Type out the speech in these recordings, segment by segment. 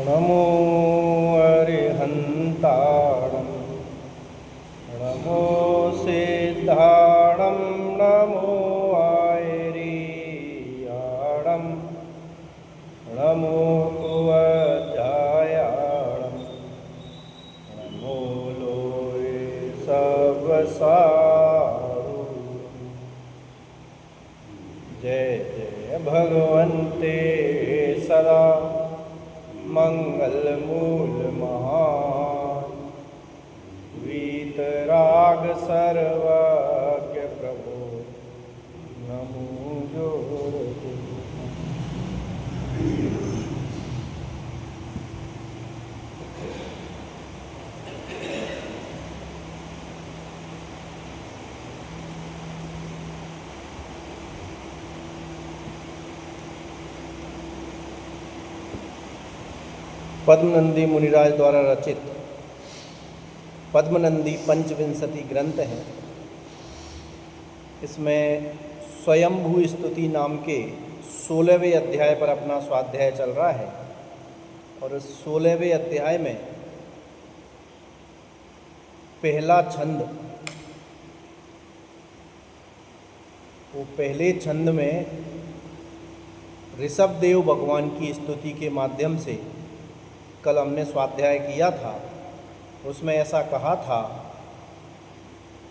नमो अरिहन्ताणं नमो सिद्धाणं नमो आयरीयाणं नमो कुवजायाणं नमो लोये सबसारु। जय जय भगवन्ते सदा मंगल मूल महान वीतराग सर्वज्ञ प्रभु नमो जोरतु। पद्मनंदी मुनिराज द्वारा रचित पद्मनंदी पंचविंशति ग्रंथ है। इसमें स्वयंभू स्तुति नाम के 16वें अध्याय पर अपना स्वाध्याय चल रहा है और इस 16वें अध्याय में पहला छंद, वो पहले छंद में ऋषभदेव भगवान की स्तुति के माध्यम से कल हमने स्वाध्याय किया था। उसमें ऐसा कहा था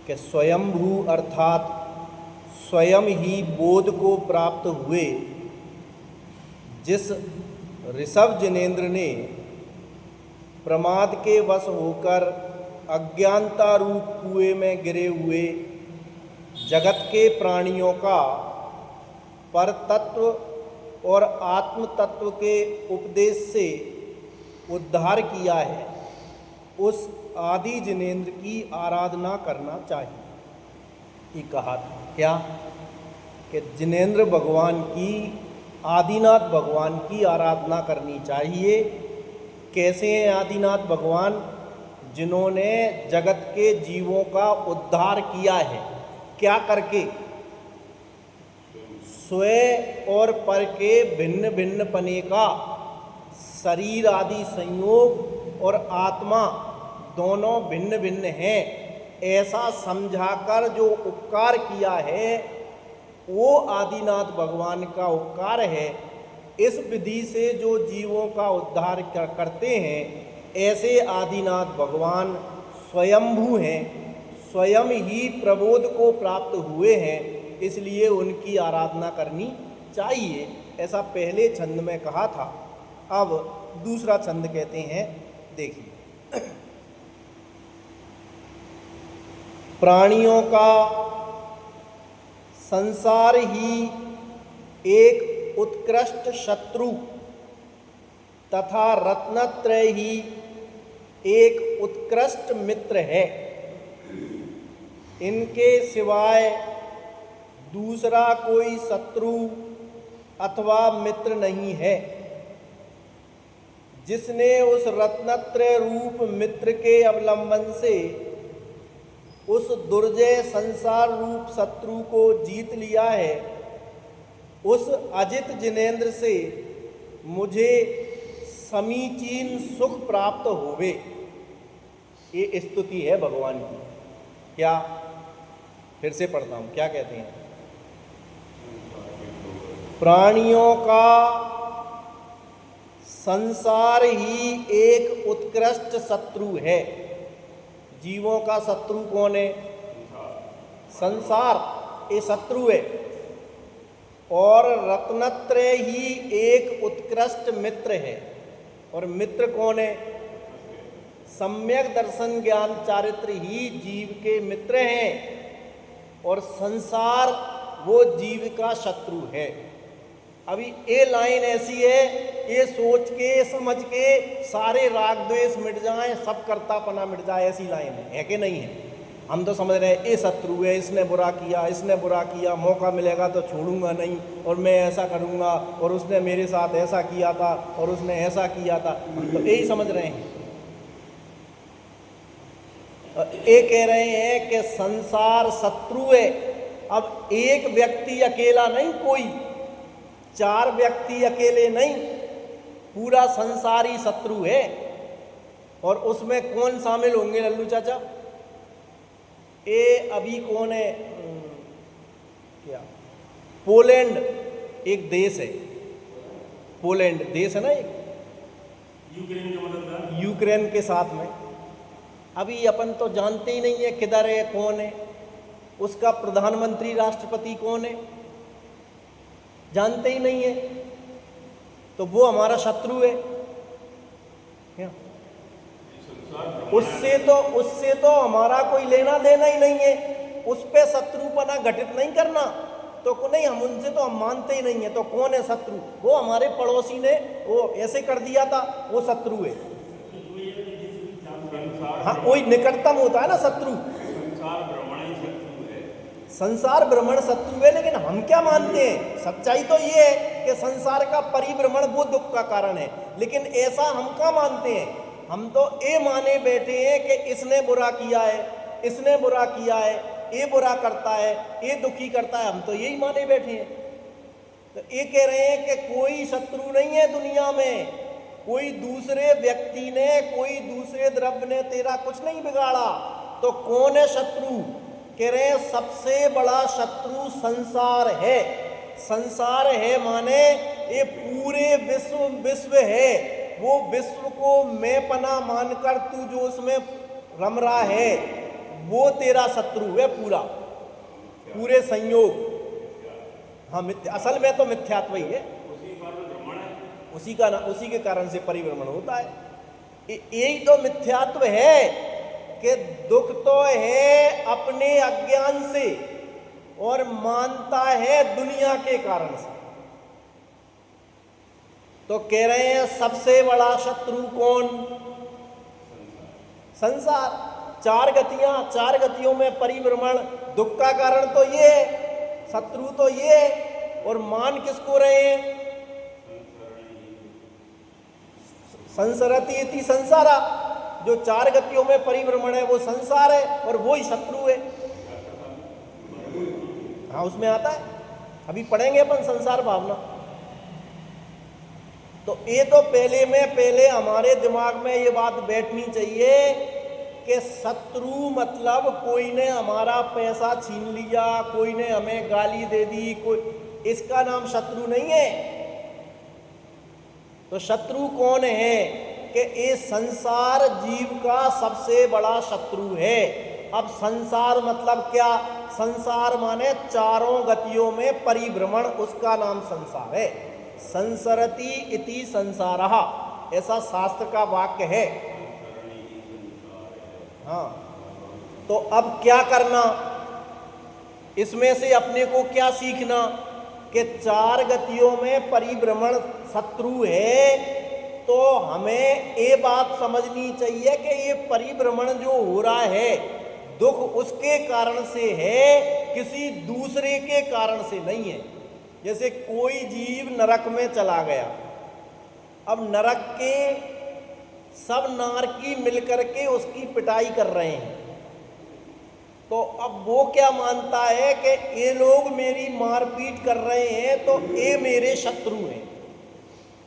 कि स्वयंभू अर्थात स्वयं ही बोध को प्राप्त हुए जिस ऋषभ जिनेन्द्र ने प्रमाद के वश होकर अज्ञानता रूप कुएं में गिरे हुए जगत के प्राणियों का पर तत्व और आत्म तत्व के उपदेश से उद्धार किया है, उस आदि जिनेन्द्र की आराधना करना चाहिए। ये कहा था क्या कि जिनेन्द्र भगवान की, आदिनाथ भगवान की आराधना करनी चाहिए। कैसे हैं आदिनाथ भगवान? जिन्होंने जगत के जीवों का उद्धार किया है। क्या करके? स्वयं और पर के भिन्न भिन्न पने का शरीर आदि संयोग और आत्मा दोनों भिन्न भिन्न हैं, ऐसा समझाकर जो उपकार किया है वो आदिनाथ भगवान का उपकार है। इस विधि से जो जीवों का उद्धार करते हैं ऐसे आदिनाथ भगवान स्वयंभू हैं, स्वयं ही प्रबोध को प्राप्त हुए हैं, इसलिए उनकी आराधना करनी चाहिए। ऐसा पहले छंद में कहा था। अब दूसरा छंद कहते हैं, देखिए, प्राणियों का संसार ही एक उत्कृष्ट शत्रु तथा रत्नत्रय ही एक उत्कृष्ट मित्र है। इनके सिवाय दूसरा कोई शत्रु अथवा मित्र नहीं है। जिसने उस रत्नत्रय रूप मित्र के अवलंबन से उस दुर्जय संसार रूप शत्रु को जीत लिया है, उस अजित जिनेन्द्र से मुझे समीचीन सुख प्राप्त होवे। ये स्तुति है भगवान की। क्या? फिर से पढ़ता हूँ, क्या कहते हैं? प्राणियों का संसार ही एक उत्कृष्ट शत्रु है। जीवों का शत्रु कौन है? संसार, ये शत्रु है। और रत्नत्रय ही एक उत्कृष्ट मित्र है। और मित्र कौन है? सम्यक दर्शन ज्ञान चारित्र ही जीव के मित्र हैं और संसार वो जीव का शत्रु है। अभी ये लाइन ऐसी है, ये सोच के समझ के सारे राग द्वेष मिट जाएं, सब कर्तापना मिट जाए, ऐसी लाइन है कि नहीं है? हम तो समझ रहे हैं ये शत्रु है, इसने बुरा किया, मौका मिलेगा तो छोड़ूंगा नहीं, और मैं ऐसा करूंगा, और उसने मेरे साथ ऐसा किया था, और उसने ऐसा किया था, हम तो यही समझ रहे हैं। ये कह रहे हैं कि संसार शत्रु है। अब एक व्यक्ति अकेला नहीं, कोई 4 व्यक्ति अकेले नहीं, पूरा संसार ही शत्रु है। और उसमें कौन शामिल होंगे लल्लू चाचा? ये अभी कौन है, क्या पोलैंड एक देश है, पोलैंड देश है ना एक, यूक्रेन के साथ में। अभी अपन तो जानते ही नहीं है किधर है, कौन है, उसका प्रधानमंत्री राष्ट्रपति कौन है, जानते ही नहीं है। तो वो हमारा शत्रु है क्या? उससे तो हमारा कोई लेना देना ही नहीं है। उस पे शत्रुपना घटित नहीं करना तो नहीं, हम उनसे तो हम मानते ही नहीं है। तो कौन है शत्रु? वो हमारे पड़ोसी ने वो ऐसे कर दिया था, वो शत्रु है। हाँ, वही निकटतम होता है ना शत्रु। संसार भ्रमण शत्रु है, लेकिन हम क्या मानते हैं? सच्चाई तो ये है कि संसार का परिभ्रमण वो दुख का कारण है, लेकिन ऐसा हम क्या मानते हैं? हम तो ये माने बैठे हैं कि इसने बुरा किया है, इसने बुरा किया है, ये बुरा करता है, ये दुखी करता है, हम तो यही माने बैठे हैं। तो ये कह रहे हैं कि कोई शत्रु नहीं है दुनिया में, कोई दूसरे व्यक्ति ने, कोई दूसरे द्रव्य ने तेरा कुछ नहीं बिगाड़ा। तो कौन है शत्रु? कह रहे हैं सबसे बड़ा शत्रु संसार है। संसार है माने ये पूरे विश्व है, वो विश्व को मैं पना मानकर तू जो उसमें रम रहा है, वो तेरा शत्रु है पूरा, पूरे संयोग। हाँ, असल में तो मिथ्यात्व ही है, उसी के कारण से परिभ्रमण होता है। यही तो मिथ्यात्व है कि दुख तो है अपने अज्ञान से और मानता है दुनिया के कारण से। तो कह रहे हैं सबसे बड़ा शत्रु कौन? संसार। चार गतियों में परिभ्रमण, दुख का कारण तो ये है, शत्रु तो ये है। और मान किसको रहे हैं? संसरति इति संसारा। जो चार गतियों में परिभ्रमण है वो संसार है और वो ही शत्रु है। हाँ, उसमें आता है, अभी पढ़ेंगे अपन संसार भावना। तो ये तो पहले हमारे दिमाग में ये बात बैठनी चाहिए कि शत्रु मतलब कोई ने हमारा पैसा छीन लिया, कोई ने हमें गाली दे दी, कोई, इसका नाम शत्रु नहीं है। तो शत्रु कौन है? कि ये संसार जीव का सबसे बड़ा शत्रु है। अब संसार मतलब क्या? संसार माने चारों गतियों में परिभ्रमण, उसका नाम संसार है। संसरति इति संसारः, ऐसा शास्त्र का वाक्य है। हाँ, तो अब क्या करना? इसमें से अपने को क्या सीखना? कि चार गतियों में परिभ्रमण शत्रु है, तो हमें ये बात समझनी चाहिए कि ये परिभ्रमण जो हो रहा है, दुख उसके कारण से है, किसी दूसरे के कारण से नहीं है। जैसे कोई जीव नरक में चला गया, अब नरक के सब नारकी मिलकर के उसकी पिटाई कर रहे हैं, तो अब वो क्या मानता है कि ये लोग मेरी मारपीट कर रहे हैं तो ये मेरे शत्रु हैं।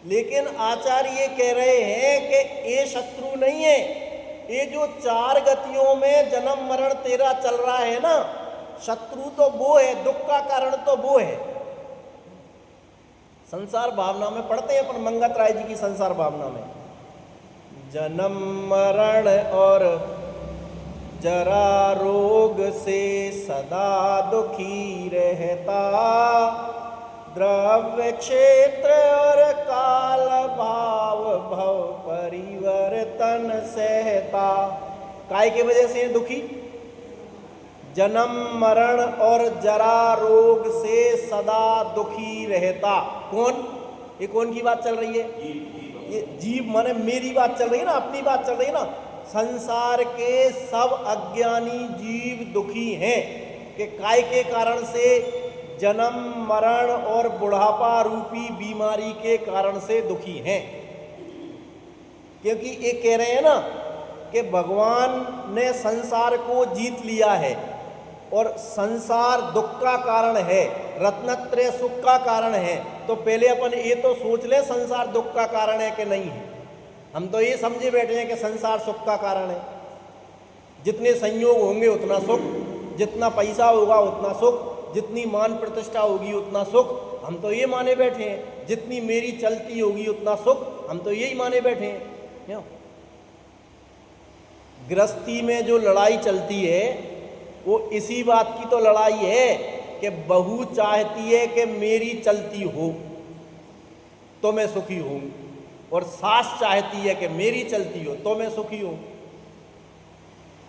लेकिन आचार्य ये कह रहे हैं कि ये शत्रु नहीं है, ये जो चार गतियों में जन्म मरण तेरा चल रहा है ना, शत्रु तो वो है, दुख का कारण तो वो है। संसार भावना में पढ़ते हैं अपन, मंगत राय जी की संसार भावना में, जन्म मरण और जरा रोग से सदा दुखी रहता, द्रव्य क्षेत्र और काल भाव भव परिवर्तन सहता। काय के वजह से दुखी? जन्म मरण और जरा रोग से सदा दुखी रहता। कौन? ये कौन की बात चल रही है? ये जीव माने मेरी बात चल रही है ना, अपनी बात चल रही है ना। संसार के सब अज्ञानी जीव दुखी हैं कि काय के कारण से? जन्म मरण और बुढ़ापा रूपी बीमारी के कारण से दुखी हैं। क्योंकि ये कह रहे हैं ना कि भगवान ने संसार को जीत लिया है और संसार दुख का कारण है, रत्नत्रय सुख का कारण है, तो पहले अपन ये तो सोच ले संसार दुख का कारण है कि नहीं है। हम तो ये समझे बैठे हैं कि संसार सुख का कारण है, जितने संयोग होंगे उतना सुख, जितना पैसा होगा उतना सुख, जितनी मान प्रतिष्ठा होगी उतना सुख, हम तो ये माने बैठे हैं। जितनी मेरी चलती होगी उतना सुख, हम तो यही माने बैठे हैं। क्यों? गृहस्थी में जो लड़ाई चलती है वो इसी बात की तो लड़ाई है कि बहू चाहती है कि मेरी चलती हो तो मैं सुखी हूं, और सास चाहती है कि मेरी चलती हो तो मैं सुखी हूं।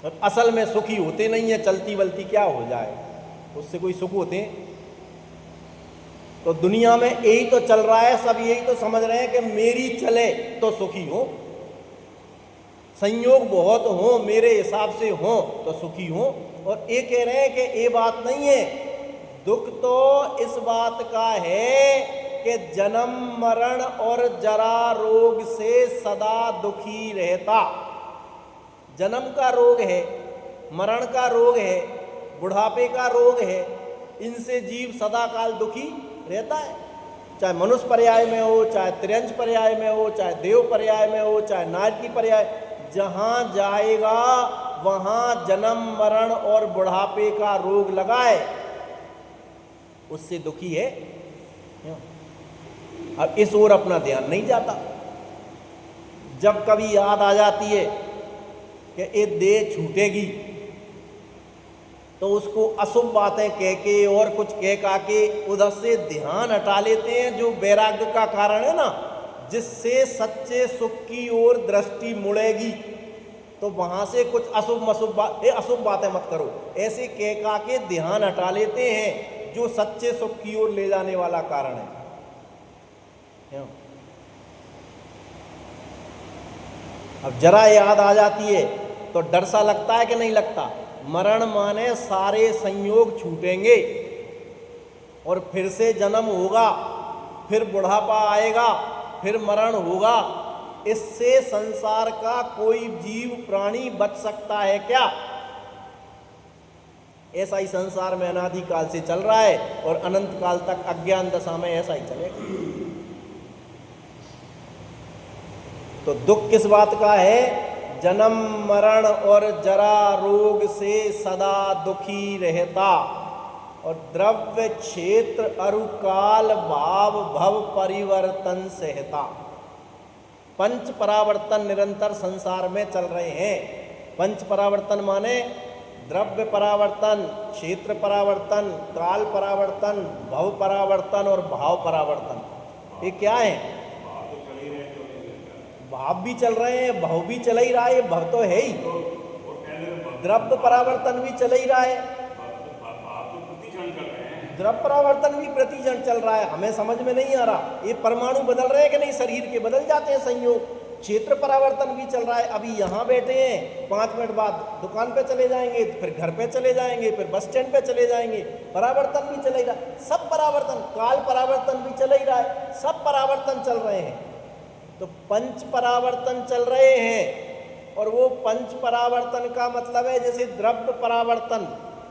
और असल में सुखी होते नहीं है, चलती वलती क्या हो जाए, उससे कोई सुख होते हैं? तो दुनिया में यही तो चल रहा है, सब यही तो समझ रहे हैं कि मेरी चले तो सुखी हो, संयोग बहुत हो मेरे हिसाब से हो तो सुखी हो। और ये कह रहे हैं कि ये बात नहीं है, दुख तो इस बात का है कि जन्म मरण और जरा रोग से सदा दुखी रहता। जन्म का रोग है, मरण का रोग है, बुढ़ापे का रोग है, इनसे जीव सदा काल दुखी रहता है। चाहे मनुष्य पर्याय में हो, चाहे त्रियंश पर्याय में हो, चाहे देव पर्याय में हो, चाहे नारकी पर्याय, जहाँ जाएगा वहाँ जन्म मरण और बुढ़ापे का रोग लगाए, उससे दुखी है। अब इस ओर अपना ध्यान नहीं जाता। जब कभी याद आ जाती है कि ये देह छूटेगी, तो उसको अशुभ बातें कह के और कुछ कह के उधर से ध्यान हटा लेते हैं, जो वैराग्य का कारण है ना, जिससे सच्चे सुख की ओर दृष्टि मुड़ेगी। तो वहां से कुछ अशुभ बातें मत करो, ऐसे कह के ध्यान हटा लेते हैं, जो सच्चे सुख की ओर ले जाने वाला कारण है। अब जरा याद आ जाती है तो डर सा लगता है कि नहीं लगता? मरण माने सारे संयोग छूटेंगे और फिर से जन्म होगा, फिर बुढ़ापा आएगा, फिर मरण होगा। इससे संसार का कोई जीव प्राणी बच सकता है क्या? ऐसा ही संसार में अनादि काल से चल रहा है और अनंत काल तक अज्ञान दशा में ऐसा ही चलेगा। तो दुख किस बात का है? जन्म मरण और जरा रोग से सदा दुखी रहता, और द्रव्य क्षेत्र अरुकाल भाव भव परिवर्तन सहता। पंच परावर्तन निरंतर संसार में चल रहे हैं। पंच परावर्तन माने द्रव्य परावर्तन, क्षेत्र परावर्तन, काल परावर्तन, भव परावर्तन और भाव परावर्तन। ये क्या है? भाव भी चल रहे हैं, भाव भी चल ही रहा है, भव तो है ही, द्रव्य परावर्तन भी चल ही रहा है, द्रव्य परावर्तन भी प्रतिजन चल रहा है। हमें समझ में नहीं आ रहा, ये परमाणु बदल रहे हैं कि नहीं? शरीर के बदल जाते हैं संयोग। क्षेत्र परावर्तन भी चल रहा है। अभी यहाँ बैठे हैं, 5 मिनट बाद दुकान पे चले जाएंगे, फिर घर पे चले जाएंगे, फिर बस स्टैंड पे चले जाएंगे, परावर्तन भी चल ही रहा है। सब परावर्तन, काल परावर्तन भी चल ही रहा है, सब परावर्तन चल रहे हैं। तो पंच परावर्तन चल रहे हैं, और वो पंच परावर्तन का मतलब है जैसे द्रव्य परावर्तन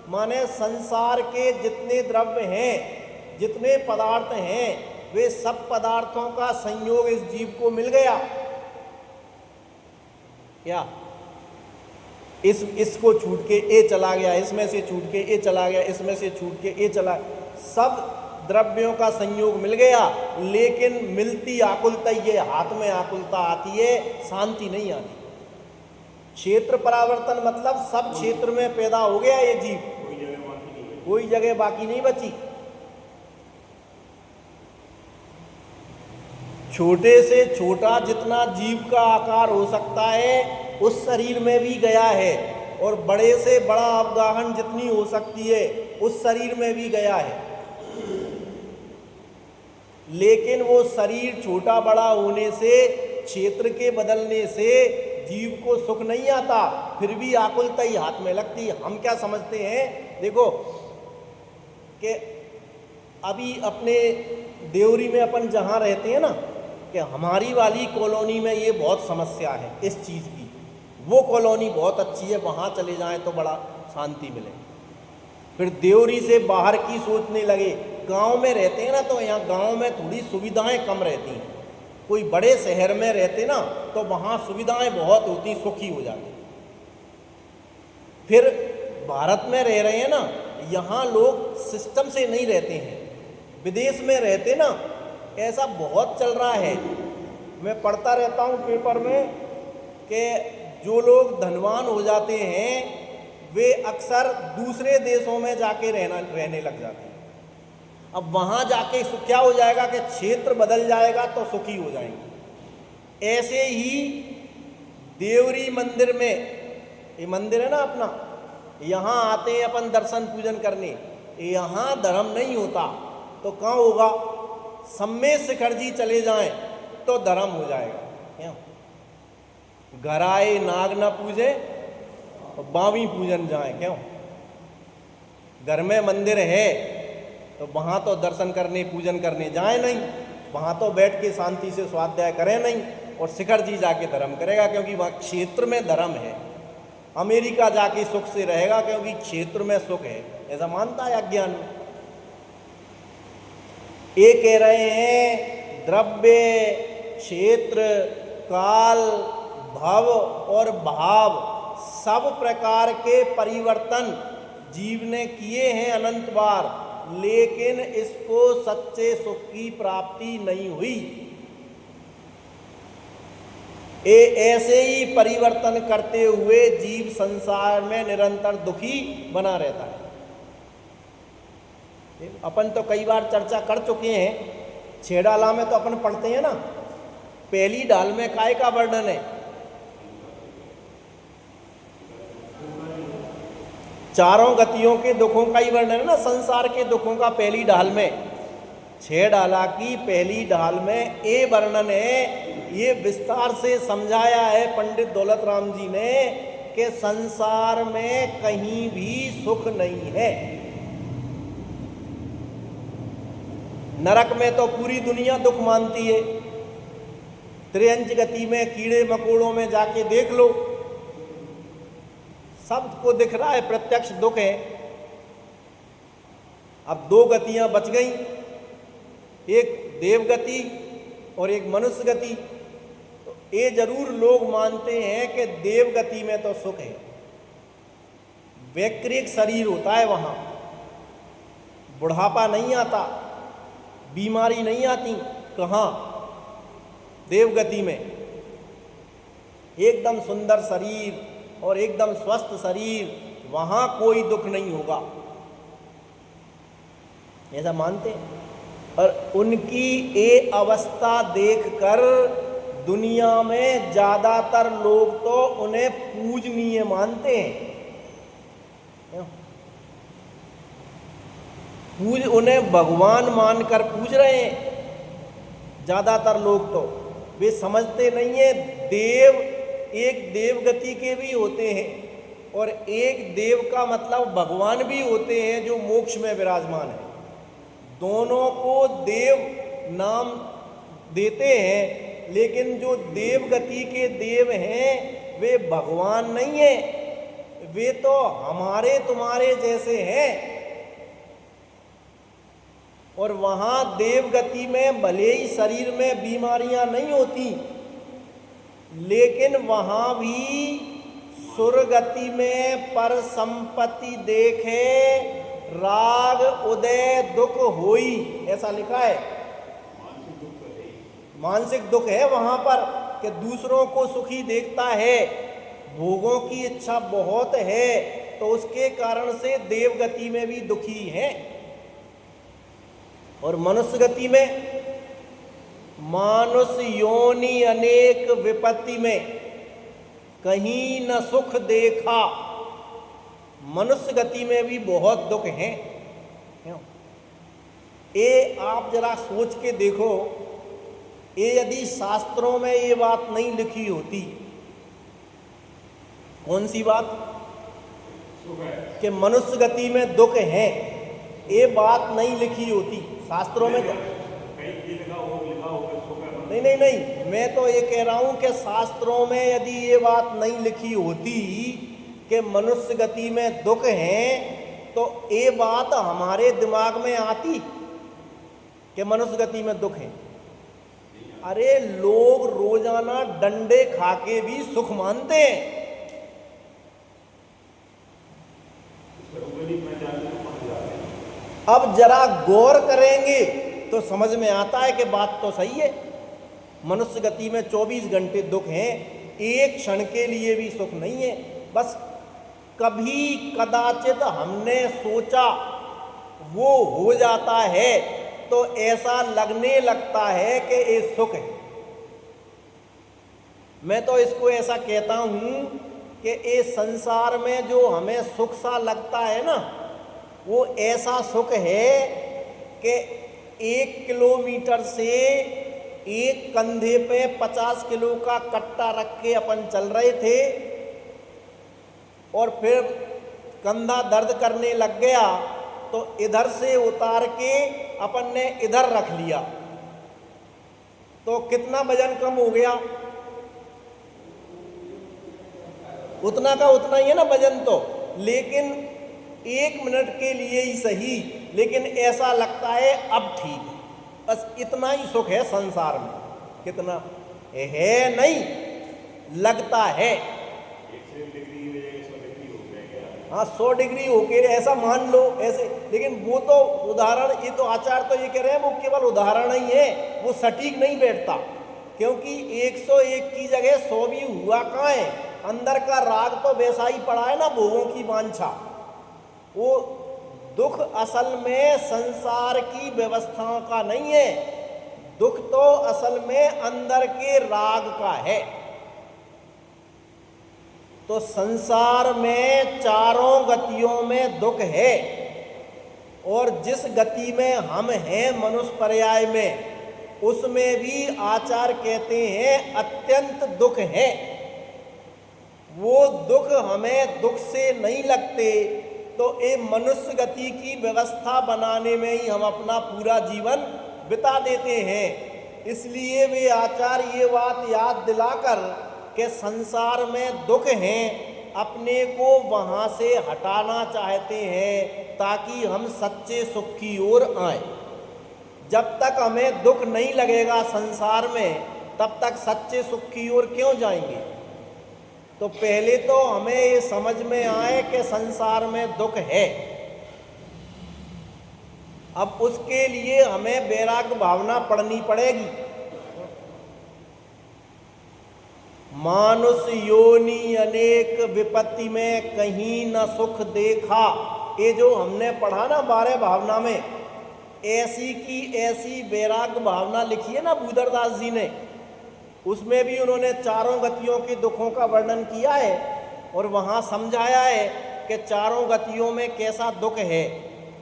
माने संसार के जितने द्रव्य हैं, जितने पदार्थ हैं, वे सब पदार्थों का संयोग इस जीव को मिल गया। क्या इसको छूट के ए चला गया, इसमें से छूट के ए चला गया, इसमें से छूट के ए चला, सब द्रव्यों का संयोग मिल गया। लेकिन मिलती आकुलता, ये हाथ में आकुलता आती है, शांति नहीं आती। क्षेत्र परावर्तन मतलब सब क्षेत्र में पैदा हो गया ये जीव, कोई जगह बाकी नहीं बची। छोटे से छोटा जितना जीव का आकार हो सकता है उस शरीर में भी गया है, और बड़े से बड़ा अवगाहन जितनी हो सकती है उस शरीर में भी गया है। लेकिन वो शरीर छोटा बड़ा होने से, क्षेत्र के बदलने से जीव को सुख नहीं आता, फिर भी आकुलता ही हाथ में लगती। हम क्या समझते हैं, देखो कि अभी अपने देवरी में अपन जहाँ रहते हैं ना, कि हमारी वाली कॉलोनी में ये बहुत समस्या है इस चीज़ की, वो कॉलोनी बहुत अच्छी है, वहाँ चले जाएं तो बड़ा शांति मिले। फिर देवरी से बाहर की सोचने लगे, गांव में रहते हैं ना, तो यहाँ गांव में थोड़ी सुविधाएं कम रहती हैं। कोई बड़े शहर में रहते ना तो वहाँ सुविधाएं बहुत होती, सुखी हो जाते। फिर भारत में रह रहे हैं ना, यहाँ लोग सिस्टम से नहीं रहते हैं। विदेश में रहते ना, ऐसा बहुत चल रहा है। मैं पढ़ता रहता हूँ पेपर में कि जो लोग धनवान हो जाते हैं वे अक्सर दूसरे देशों में जाके रहने लग जाते हैं। अब वहाँ जाके क्या हो जाएगा कि क्षेत्र बदल जाएगा तो सुखी हो जाएंगे। ऐसे ही देवरी मंदिर में, ये मंदिर है ना अपना, यहाँ आते हैं अपन दर्शन पूजन करने, यहाँ धर्म नहीं होता तो कहाँ होगा? सम्मेद शिखर जी चले जाएं तो धर्म हो जाएगा। क्यों? घर आए नाग न पूजे और बावी पूजन जाए। क्यों? घर में मंदिर है तो वहाँ तो दर्शन करने पूजन करने जाए नहीं, वहाँ तो बैठ के शांति से स्वाध्याय करें नहीं, और शिखर जी जाके धर्म करेगा क्योंकि वहाँ क्षेत्र में धर्म है। अमेरिका जाके सुख से रहेगा क्योंकि क्षेत्र में सुख है, ऐसा मानता है अज्ञान में। ये कह रहे हैं द्रव्य, क्षेत्र, काल, भव और भाव सब प्रकार के परिवर्तन जीव ने किए हैं अनंत बार, लेकिन इसको सच्चे सुख की प्राप्ति नहीं हुई। ये ऐसे ही परिवर्तन करते हुए जीव संसार में निरंतर दुखी बना रहता है। अपन तो कई बार चर्चा कर चुके हैं, 6 डाला में तो अपन पढ़ते हैं ना, पहली डाल में काय का वर्णन है? चारों गतियों के दुखों का ही वर्णन है ना, संसार के दुखों का पहली डाल में। 6 डाला की पहली डाल में ये वर्णन है, ये विस्तार से समझाया है पंडित दौलत राम जी ने कि संसार में कहीं भी सुख नहीं है। नरक में तो पूरी दुनिया दुख मानती है, त्रियंच गति में कीड़े मकोड़ों में जाके देख लो, सबको दिख रहा है प्रत्यक्ष दुख है। अब 2 गतियां बच गई, एक देव गति और एक मनुष्य गति। तो ये जरूर लोग मानते हैं कि देव गति में तो सुख है, वैकृतिक शरीर होता है, वहां बुढ़ापा नहीं आता, बीमारी नहीं आती। कहाँ? देवगति में एकदम सुंदर शरीर और एकदम स्वस्थ शरीर, वहां कोई दुख नहीं होगा, ऐसा मानते हैं। और उनकी ये अवस्था देखकर दुनिया में ज्यादातर लोग तो उन्हें पूजनीय मानते हैं। उन्हें भगवान मानकर पूज रहे हैं ज्यादातर लोग। तो वे समझते नहीं है देव एक देवगति के भी होते हैं और एक देव का मतलब भगवान भी होते हैं जो मोक्ष में विराजमान है। दोनों को देव नाम देते हैं, लेकिन जो देवगति के देव हैं वे भगवान नहीं है, वे तो हमारे तुम्हारे जैसे हैं। और वहां देवगति में भले ही शरीर में बीमारियां नहीं होती, लेकिन वहां भी सुरगति में पर संपत्ति देखे राग उदय दुख होई, ऐसा लिखा है। मानसिक दुख है वहां पर कि दूसरों को सुखी देखता है, भोगों की इच्छा बहुत है, तो उसके कारण से देवगति में भी दुखी है। और मनुष्य गति में मानुष योनि अनेक विपत्ति में कहीं न सुख देखा, मनुष्य गति में भी बहुत दुख हैं। ये आप जरा सोच के देखो, ये यदि शास्त्रों में ये बात नहीं लिखी होती, कौन सी बात? कि मनुष्य गति में दुख है, ये बात नहीं लिखी होती शास्त्रों में। नहीं, मैं तो ये कह रहा हूं कि शास्त्रों में यदि ये बात नहीं लिखी होती कि मनुष्य गति में दुख है, तो ये बात हमारे दिमाग में आती? कि मनुष्य गति में दुख है। अरे लोग रोजाना डंडे खा के भी सुख मानते हैं। अब जरा गौर करेंगे तो समझ में आता है कि बात तो सही है। मनुष्य गति में 24 घंटे दुख हैं, एक क्षण के लिए भी सुख नहीं है। बस कभी कदाचित हमने सोचा वो हो जाता है तो ऐसा लगने लगता है कि ये सुख है। मैं तो इसको ऐसा कहता हूं कि ये संसार में जो हमें सुख सा लगता है ना, वो ऐसा सुख है कि 1 किलोमीटर से एक कंधे पे 50 किलो का कट्टा रख के अपन चल रहे थे और फिर कंधा दर्द करने लग गया तो इधर से उतार के अपन ने इधर रख लिया तो कितना वजन कम हो गया? उतना का उतना ही है ना वजन तो, लेकिन 1 मिनट के लिए ही सही, लेकिन ऐसा लगता है अब ठीक है। बस इतना ही सुख है संसार में। कितना है? नहीं, लगता है। 101 डिग्री की जगह 100 डिग्री हो गया। हाँ, 100 डिग्री होके ऐसा मान लो ऐसे, लेकिन वो तो उदाहरण, ये तो आचार्य तो ये कह रहे हैं वो केवल उदाहरण ही है, वो सटीक नहीं बैठता, क्योंकि 101 की जगह 100 भी हुआ कहाँ है? अंदर का राग तो वैसा ही पड़ा है ना, भोगों की वांछा। वो दुख असल में संसार की व्यवस्थाओं का नहीं है, दुख तो असल में अंदर के राग का है। तो संसार में चारों गतियों में दुख है, और जिस गति में हम हैं मनुष्य पर्याय में, उसमें भी आचार्य कहते हैं अत्यंत दुख है। वो दुख हमें दुख से नहीं लगते, तो ये मनुष्य गति की व्यवस्था बनाने में ही हम अपना पूरा जीवन बिता देते हैं। इसलिए वे आचार्य ये बात याद दिलाकर कि संसार में दुख हैं, अपने को वहाँ से हटाना चाहते हैं ताकि हम सच्चे सुख की ओर आएं। जब तक हमें दुख नहीं लगेगा संसार में, तब तक सच्चे सुख की ओर क्यों जाएंगे? तो पहले तो हमें ये समझ में आए कि संसार में दुख है। अब उसके लिए हमें वैराग्य भावना पढ़नी पड़ेगी। मानुष योनि अनेक विपत्ति में कहीं न सुख देखा, ये जो हमने पढ़ा ना 12 भावना में, ऐसी की ऐसी वैराग्य भावना लिखी है ना भूधरदास जी ने। उसमें भी उन्होंने चारों गतियों के दुखों का वर्णन किया है और वहाँ समझाया है कि चारों गतियों में कैसा दुख है।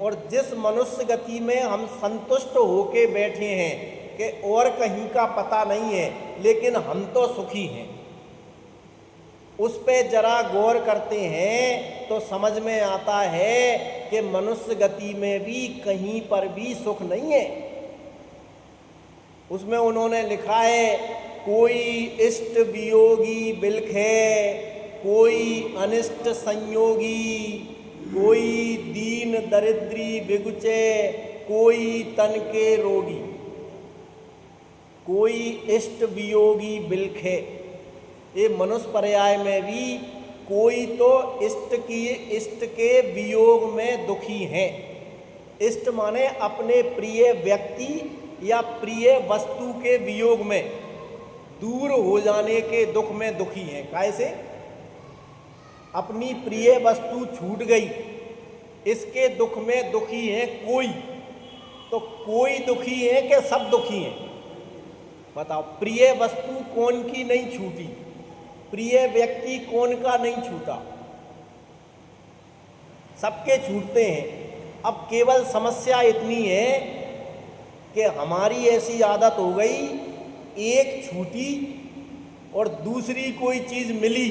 और जिस मनुष्य गति में हम संतुष्ट होके बैठे हैं कि और कहीं का पता नहीं है, लेकिन हम तो सुखी हैं, उस पे जरा गौर करते हैं तो समझ में आता है कि मनुष्य गति में भी कहीं पर भी सुख नहीं है। उसमें उन्होंने लिखा है, कोई इष्ट वियोगी बिलखे, कोई अनिष्ट संयोगी, कोई दीन दरिद्री बिगुचे, कोई तन के रोगी। कोई इष्ट वियोगी बिलखे, ये मनुष्य पर्याय में भी कोई तो इष्ट के वियोग में दुखी हैं। इष्ट माने अपने प्रिय व्यक्ति या प्रिय वस्तु के वियोग में, दूर हो जाने के दुख में दुखी हैं। कैसे? अपनी प्रिय वस्तु छूट गई, इसके दुख में दुखी है कोई। तो कोई दुखी है कि सब दुखी हैं? बताओ, प्रिय वस्तु कौन की नहीं छूटी? प्रिय व्यक्ति कौन का नहीं छूटा? सबके छूटते हैं। अब केवल समस्या इतनी है कि हमारी ऐसी आदत हो गई, एक छूटी और दूसरी कोई चीज़ मिली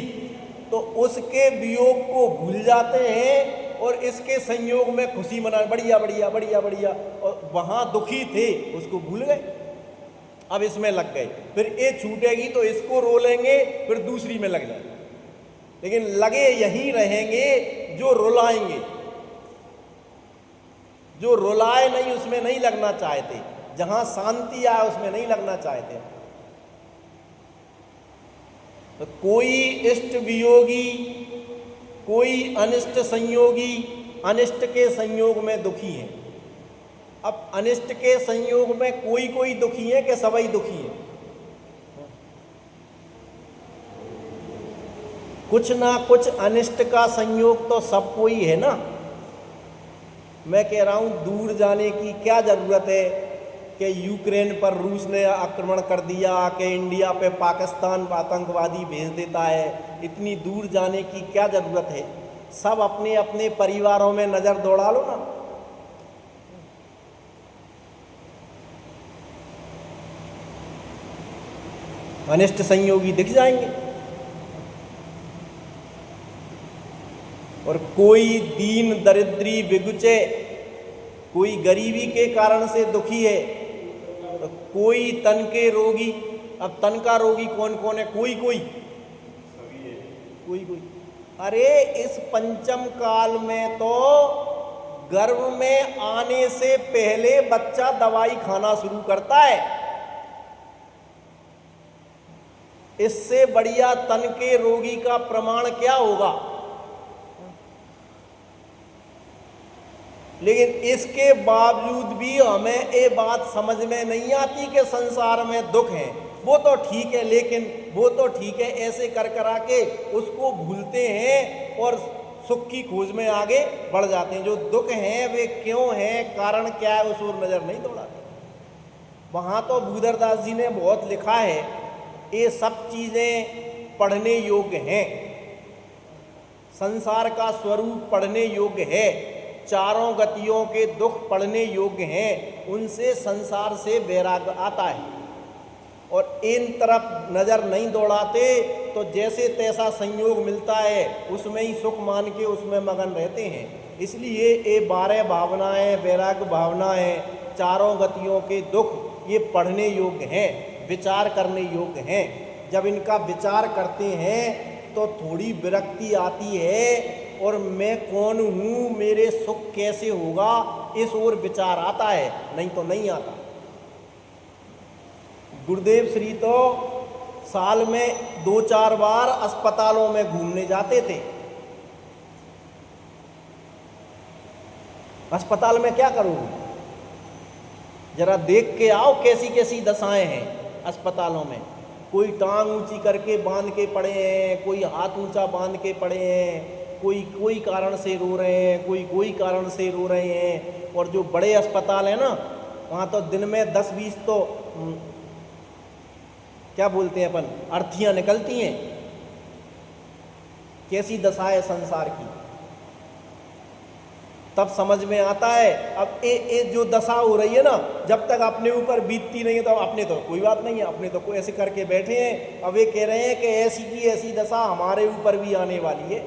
तो उसके वियोग को भूल जाते हैं और इसके संयोग में खुशी मना, बढ़िया बढ़िया बढ़िया बढ़िया, और वहाँ दुखी थे उसको भूल गए, अब इसमें लग गए। फिर ये छूटेगी तो इसको रो लेंगे, फिर दूसरी में लग जाएंगे। लेकिन लगे यहीं रहेंगे जो रुलाएंगे, जो रुलाए नहीं उसमें नहीं लगना चाहते। जहां शांति आए उसमें नहीं लगना चाहते। तो कोई इष्ट वियोगी, कोई अनिष्ट संयोगी, अनिष्ट के संयोग में दुखी है। अब अनिष्ट के संयोग में कोई कोई दुखी है कि सभी दुखी है? कुछ ना कुछ अनिष्ट का संयोग तो सबको ही है ना। मैं कह रहा हूं दूर जाने की क्या जरूरत है कि यूक्रेन पर रूस ने आक्रमण कर दिया, कि इंडिया पे पाकिस्तान आतंकवादी भेज देता है। इतनी दूर जाने की क्या जरूरत है? सब अपने अपने परिवारों में नजर दौड़ा लो ना। अनिष्ट संयोगी दिख जाएंगे। और कोई दीन दरिद्री विगुचे, कोई गरीबी के कारण से दुखी है, तो कोई तन के रोगी। अब तन का रोगी कौन कौन है? कोई कोई कोई कोई। अरे इस पंचम काल में तो गर्भ में आने से पहले बच्चा दवाई खाना शुरू करता है। इससे बढ़िया तन के रोगी का प्रमाण क्या होगा? लेकिन इसके बावजूद भी हमें ये बात समझ में नहीं आती कि संसार में दुख है। वो तो ठीक है, लेकिन वो तो ठीक है, ऐसे कर करा के उसको भूलते हैं और सुख की खोज में आगे बढ़ जाते हैं। जो दुख हैं वे क्यों हैं, कारण क्या है, उस ओर नजर नहीं दौड़ाते। वहाँ तो भूधरदास जी ने बहुत लिखा है, ये सब चीजें पढ़ने योग्य हैं। संसार का स्वरूप पढ़ने योग्य है, चारों गतियों के दुख पढ़ने योग्य हैं, उनसे संसार से वैराग्य आता है। और इन तरफ नजर नहीं दौड़ाते तो जैसे तैसा संयोग मिलता है उसमें ही सुख मान के उसमें मगन रहते हैं। इसलिए ये 12 भावनाएं, वैराग्य भावनाएं, चारों गतियों के दुख ये पढ़ने योग्य हैं, विचार करने योग्य हैं। जब इनका विचार करते हैं तो थोड़ी विरक्ति आती है, और मैं कौन हूँ, मेरे सुख कैसे होगा, इस ओर विचार आता है, नहीं तो नहीं आता। गुरुदेव श्री तो साल में 2-4 बार अस्पतालों में घूमने जाते थे। अस्पताल में क्या करोगे? जरा देख के आओ कैसी कैसी दशाएं हैं अस्पतालों में। कोई टांग ऊंची करके बांध के पड़े हैं, कोई हाथ ऊंचा बांध के पड़े हैं, कोई कारण से रो रहे हैं, कोई कारण से रो रहे हैं। और जो बड़े अस्पताल है ना, वहाँ तो दिन में 10-20 तो क्या बोलते हैं अपन, अर्थियाँ निकलती हैं। कैसी दशा है संसार की, तब समझ में आता है। अब ये जो दशा हो रही है ना, जब तक अपने ऊपर बीतती नहीं है तो अपने तो कोई बात नहीं है, अपने तो कोई ऐसे करके बैठे हैं। अब ये कह रहे हैं कि ऐसी की ऐसी दशा हमारे ऊपर भी आने वाली है।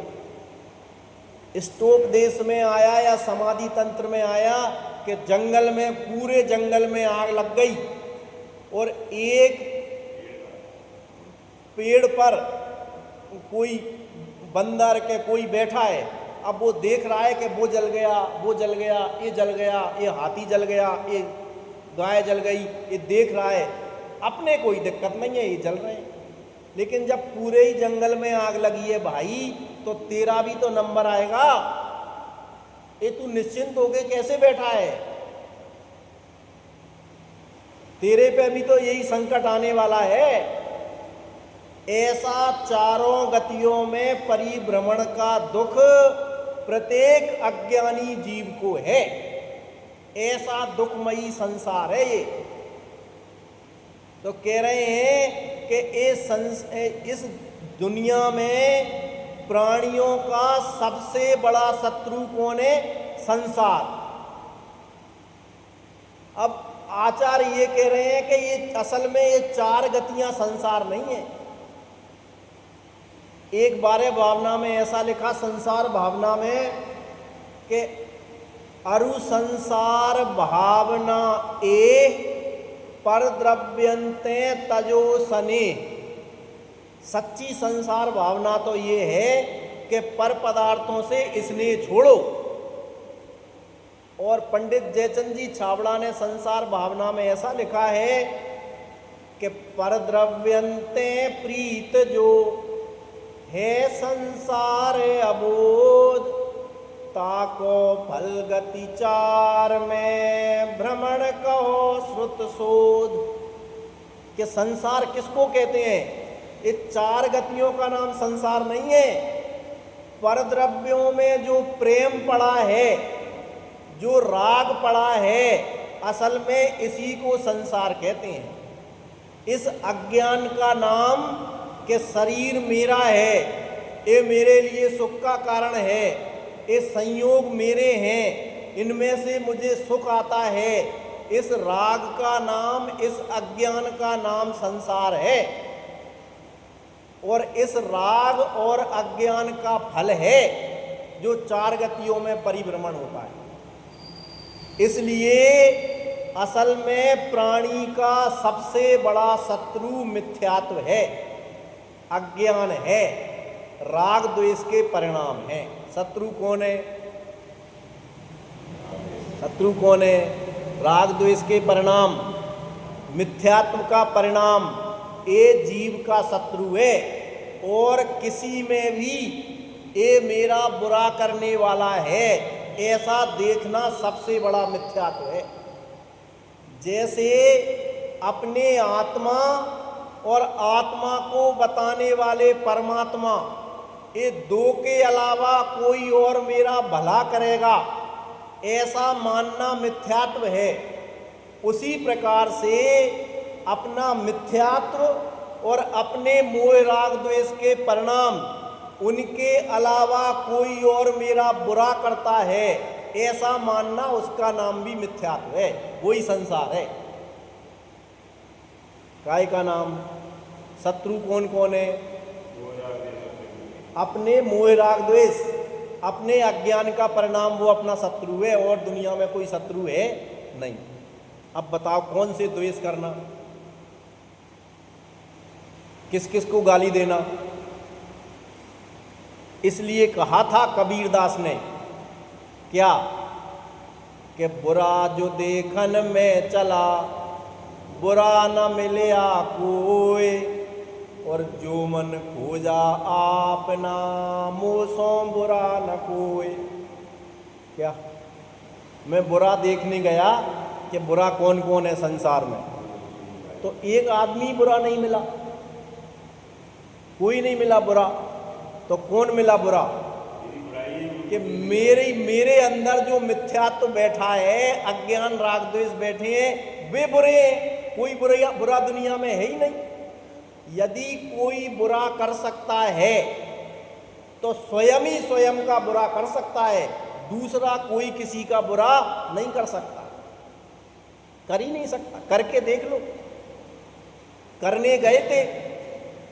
स्टोक देश में आया या समाधि तंत्र में आया कि जंगल में, पूरे जंगल में आग लग गई और एक पेड़ पर कोई बंदर के कोई बैठा है। अब वो देख रहा है कि वो जल गया, वो जल गया, ये जल गया, ये हाथी जल गया, ये गाय जल गई, ये देख रहा है। अपने कोई दिक्कत नहीं है, ये जल रहे हैं। लेकिन जब पूरे ही जंगल में आग लगी है भाई, तो तेरा भी तो नंबर आएगा। ये तू निश्चिंत होके कैसे बैठा है? तेरे पे भी तो यही संकट आने वाला है। ऐसा चारों गतियों में परिभ्रमण का दुख प्रत्येक अज्ञानी जीव को है। ऐसा दुखमयी संसार है ये। तो कह रहे हैं कि इस दुनिया में प्राणियों का सबसे बड़ा शत्रु कौन है? संसार। अब आचार्य ये कह रहे हैं कि ये असल में ये 4 गतियां संसार नहीं है। एक 12 भावना में ऐसा लिखा, संसार भावना में, कि अरु संसार भावना ए पर द्रव्यंते तजो सने। सच्ची संसार भावना तो ये है कि पर पदार्थों से स्नेह छोड़ो और पंडित जयचंद जी छाबड़ा ने संसार भावना में ऐसा लिखा है कि परद्रव्यंते प्रीत जो है संसार अबोध, ताको फल गति चार में भ्रमण कहो श्रुत शोध। कि संसार किसको कहते हैं? ये चार गतियों का नाम संसार नहीं है। परद्रव्यों में जो प्रेम पड़ा है, जो राग पड़ा है, असल में इसी को संसार कहते हैं। इस अज्ञान का नाम कि शरीर मेरा है, ये मेरे लिए सुख का कारण है, ये संयोग मेरे हैं, इनमें से मुझे सुख आता है, इस राग का नाम, इस अज्ञान का नाम संसार है। और इस राग और अज्ञान का फल है जो चार गतियों में परिभ्रमण होता है। इसलिए असल में प्राणी का सबसे बड़ा शत्रु मिथ्यात्व है, अज्ञान है, राग द्वेष के परिणाम है। शत्रु कौन है? शत्रु कौन है? राग द्वेष के परिणाम, मिथ्यात्व का परिणाम, ये जीव का शत्रु है। और किसी में भी ये मेरा बुरा करने वाला है ऐसा देखना सबसे बड़ा मिथ्यात्व है। जैसे अपने आत्मा और आत्मा को बताने वाले परमात्मा, ये दो के अलावा कोई और मेरा भला करेगा ऐसा मानना मिथ्यात्व है। उसी प्रकार से अपना मिथ्यात्व और अपने मोह राग द्वेष के परिणाम, उनके अलावा कोई और मेरा बुरा करता है ऐसा मानना, उसका नाम भी मिथ्यात्व है। वही संसार है। काय का नाम? शत्रु कौन कौन है? अपने मोह राग द्वेष, अपने अज्ञान का परिणाम वो अपना शत्रु है, और दुनिया में कोई शत्रु है नहीं। अब बताओ कौन से द्वेष करना, किस किस को गाली देना। इसलिए कहा था कबीरदास ने क्या कि बुरा जो देखन में चला, बुरा न मिलया कोई, और जो मन खोजा आपना, मोसों बुरा न कोई। क्या मैं बुरा देखने गया कि बुरा कौन कौन है संसार में, तो एक आदमी बुरा नहीं मिला, कोई नहीं मिला बुरा। तो कौन मिला बुरा? कि मेरे अंदर जो मिथ्यात्व बैठा है, अज्ञान राग द्वेष बैठे हैं, वे बुरे हैं। कोई बुरा दुनिया में है ही नहीं। यदि कोई बुरा कर सकता है तो स्वयं ही स्वयं का बुरा कर सकता है, दूसरा कोई किसी का बुरा नहीं कर सकता, कर ही नहीं सकता। करके देख लो। करने गए थे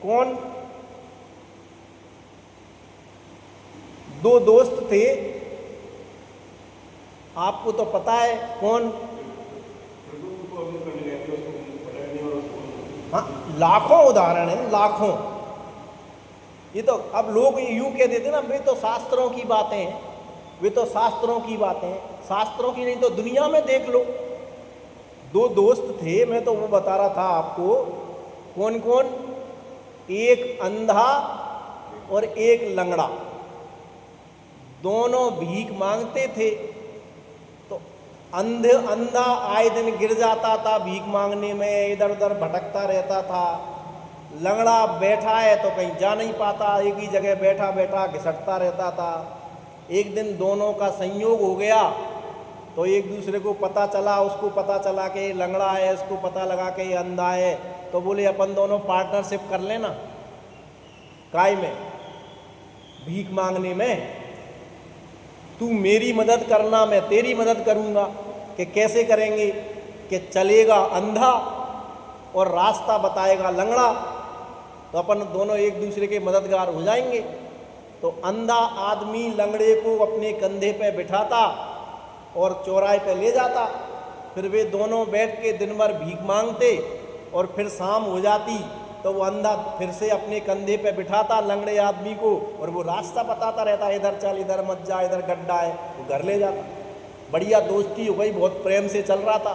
कौन? दो दोस्त थे, आपको तो पता है कौन। हाँ, लाखों उदाहरण हैं, लाखों। ये तो अब लोग यूं कह देते ना, वे तो शास्त्रों की बातें हैं, वे तो शास्त्रों की बातें हैं। शास्त्रों की नहीं तो दुनिया में देख लो। दो दोस्त थे, मैं तो वो बता रहा था आपको। कौन कौन? एक अंधा और एक लंगड़ा, दोनों भीख मांगते थे। तो अंधा आए दिन गिर जाता था भीख मांगने में, इधर उधर भटकता रहता था। लंगड़ा बैठा है तो कहीं जा नहीं पाता, एक ही जगह बैठा बैठा घिसटता रहता था। एक दिन दोनों का संयोग हो गया तो एक दूसरे को पता चला, उसको पता चला कि ये लंगड़ा है, उसको पता लगा कि ये अंधा है। तो बोले अपन दोनों पार्टनरशिप कर लेना। काय में? भीख मांगने में। तू मेरी मदद करना, मैं तेरी मदद करूंगा। कि कैसे करेंगे? कि चलेगा अंधा और रास्ता बताएगा लंगड़ा, तो अपन दोनों एक दूसरे के मददगार हो जाएंगे। तो अंधा आदमी लंगड़े को अपने कंधे पे बिठाता और चौराहे पे ले जाता। फिर वे दोनों बैठ के दिन भर भीख मांगते, और फिर शाम हो जाती तो वो अंधा फिर से अपने कंधे पे बिठाता लंगड़े आदमी को, और वो रास्ता बताता रहता, इधर चल, इधर मत जा, इधर गड्ढा है, वो घर ले जाता। बढ़िया दोस्ती हो गई, बहुत प्रेम से चल रहा था।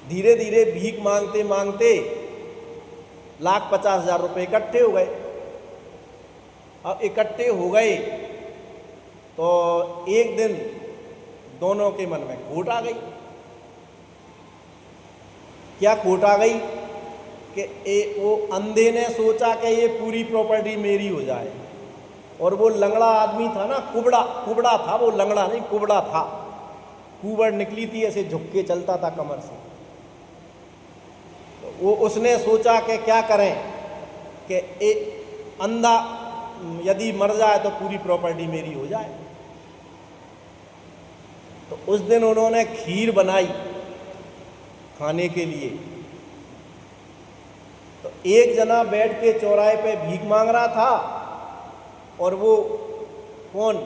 धीरे धीरे भीख मांगते मांगते 1,50,000 रुपये इकट्ठे हो गए। अब इकट्ठे हो गए तो एक दिन दोनों के मन में खोट आ गई। क्या खोट आ गई कि वो अंधे ने सोचा कि ये पूरी प्रॉपर्टी मेरी हो जाए, और वो लंगड़ा आदमी था ना, कुबड़ा था, वो लंगड़ा नहीं कुबड़ा था, कुबड़ निकली थी, ऐसे झुक के चलता था कमर से। तो वो उसने सोचा कि क्या करें कि अंधा यदि मर जाए तो पूरी प्रॉपर्टी मेरी हो जाए। तो उस दिन उन्होंने खीर बनाई खाने के लिए। तो एक जना बैठ के चौराहे पे भीख मांग रहा था, और वो कौन,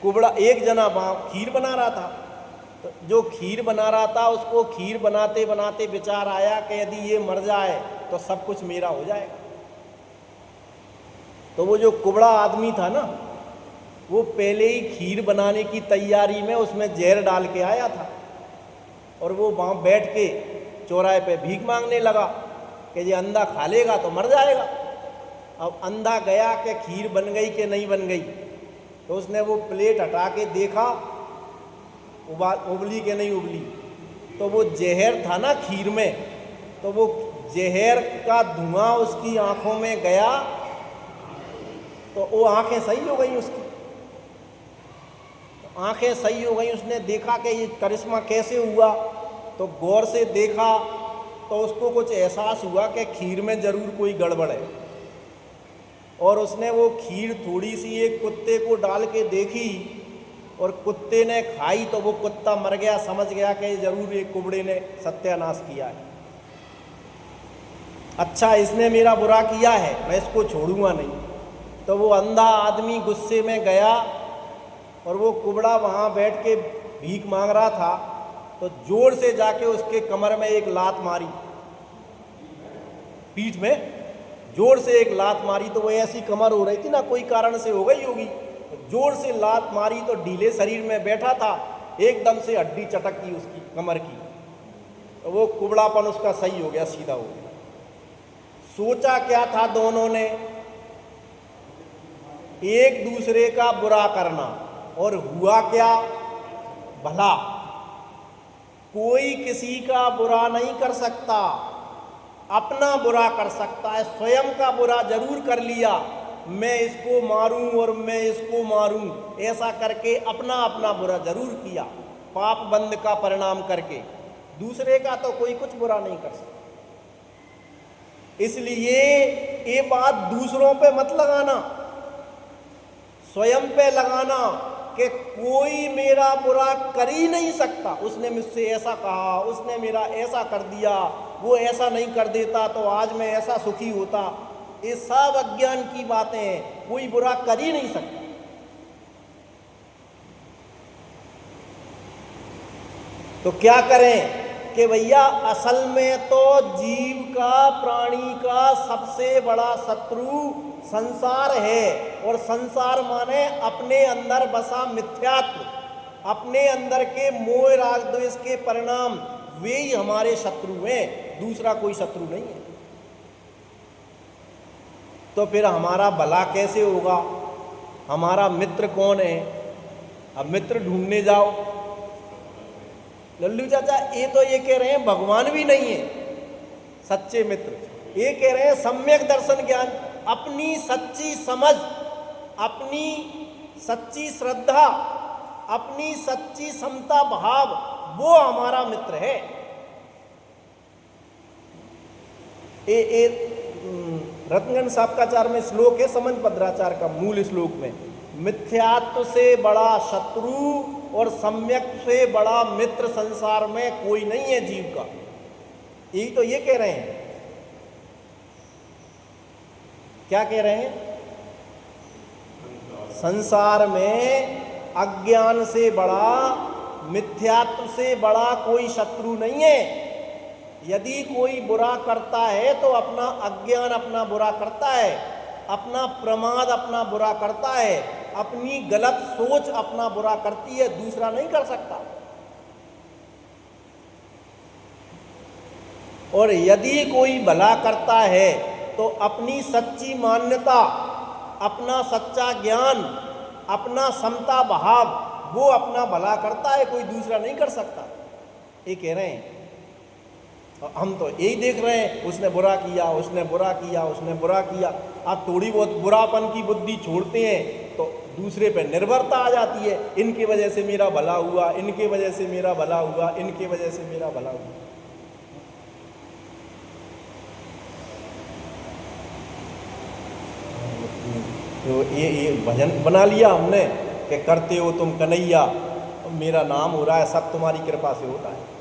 कुबड़ा, एक जना खीर बना रहा था। तो जो खीर बना रहा था उसको खीर बनाते बनाते विचार आया कि यदि ये मर जाए तो सब कुछ मेरा हो जाएगा। तो वो जो कुबड़ा आदमी था ना, वो पहले ही खीर बनाने की तैयारी में उसमें जहर डाल के आया था, और वो वहाँ बैठ के चौराहे पे भीख मांगने लगा कि ये अंधा खा लेगा तो मर जाएगा। अब अंधा गया कि खीर बन गई कि नहीं बन गई, तो उसने वो प्लेट हटा के देखा उबली कि नहीं उबली। तो वो जहर था ना खीर में, तो वो जहर का धुआं उसकी आंखों में गया, तो वो आंखें सही हो गई उसकी। तो आंखें सही हो गई, उसने देखा कि ये करिश्मा कैसे हुआ। तो गौर से देखा तो उसको कुछ एहसास हुआ कि खीर में ज़रूर कोई गड़बड़ है, और उसने वो खीर थोड़ी सी एक कुत्ते को डाल के देखी, और कुत्ते ने खाई तो वो कुत्ता मर गया। समझ गया कि ज़रूर एक कुबड़े ने सत्यानाश किया है। अच्छा, इसने मेरा बुरा किया है, मैं इसको छोड़ूंगा नहीं। तो वो अंधा आदमी गुस्से में गया, और वो कुबड़ा वहाँ बैठ के भीख मांग रहा था, तो जोर से जाके उसके कमर में एक लात मारी, पीठ में जोर से एक लात मारी। तो वो ऐसी कमर हो रही थी ना, कोई कारण से हो गई होगी, तो जोर से लात मारी तो ढीले शरीर में बैठा था, एकदम से हड्डी चटक गई उसकी कमर की। तो वो कुबड़ापन उसका सही हो गया, सीधा हो गया। सोचा क्या था दोनों ने, एक दूसरे का बुरा करना, और हुआ क्या, भला। कोई किसी का बुरा नहीं कर सकता, अपना बुरा कर सकता है। स्वयं का बुरा जरूर कर लिया, मैं इसको मारूं और मैं इसको मारूं, ऐसा करके अपना अपना बुरा जरूर किया, पाप बंद का परिणाम करके। दूसरे का तो कोई कुछ बुरा नहीं कर सकता। इसलिए ये बात दूसरों पे मत लगाना, स्वयं पे लगाना कि कोई मेरा बुरा कर ही नहीं सकता। उसने मुझसे ऐसा कहा, उसने मेरा ऐसा कर दिया, वो ऐसा नहीं कर देता तो आज मैं ऐसा सुखी होता। ये सब अज्ञान की बातें हैं, कोई बुरा कर ही नहीं सकता। तो क्या करें कि भैया असल में तो जीव का, प्राणी का सबसे बड़ा शत्रु संसार है, और संसार माने अपने अंदर बसा मिथ्यात्व, अपने अंदर के मोह राग द्वेष के परिणाम, वे ही हमारे शत्रु हैं, दूसरा कोई शत्रु नहीं है। तो फिर हमारा भला कैसे होगा, हमारा मित्र कौन है? अब मित्र ढूंढने जाओ। लल्लू चाचा ये कह रहे हैं भगवान भी नहीं है सच्चे मित्र। ये कह रहे हैं सम्यक दर्शन ज्ञान, अपनी सच्ची समझ, अपनी सच्ची श्रद्धा, अपनी सच्ची समता भाव, वो हमारा मित्र है। रत्नगंज साबकाचार में श्लोक है, समन भद्राचार का मूल श्लोक में, मिथ्यात्व से बड़ा शत्रु और सम्यक से बड़ा मित्र संसार में कोई नहीं है जीव का। यही तो ये कह रहे हैं। क्या कह रहे हैं? संसार में अज्ञान से बड़ा, मिथ्यात्व से बड़ा कोई शत्रु नहीं है। यदि कोई बुरा करता है तो अपना अज्ञान अपना बुरा करता है, अपना प्रमाद अपना बुरा करता है, अपनी गलत सोच अपना बुरा करती है, दूसरा नहीं कर सकता। और यदि कोई भला करता है तो अपनी सच्ची मान्यता, अपना सच्चा ज्ञान, अपना समता भाव, वो अपना भला करता है, कोई दूसरा नहीं कर सकता। ये कह रहे हैं। हम तो यही देख रहे हैं, उसने बुरा किया, उसने बुरा किया, उसने बुरा किया। आप थोड़ी बहुत बुरापन की बुद्धि छोड़ते हैं तो दूसरे पे निर्भरता आ जाती है। इनकी वजह से मेरा भला हुआ, इनकी वजह से मेरा भला हुआ, इनकी वजह से मेरा भला हुआ। तो ये भजन बना लिया हमने कि करते हो तुम कन्हैया, मेरा नाम हो रहा है, सब तुम्हारी कृपा से होता है।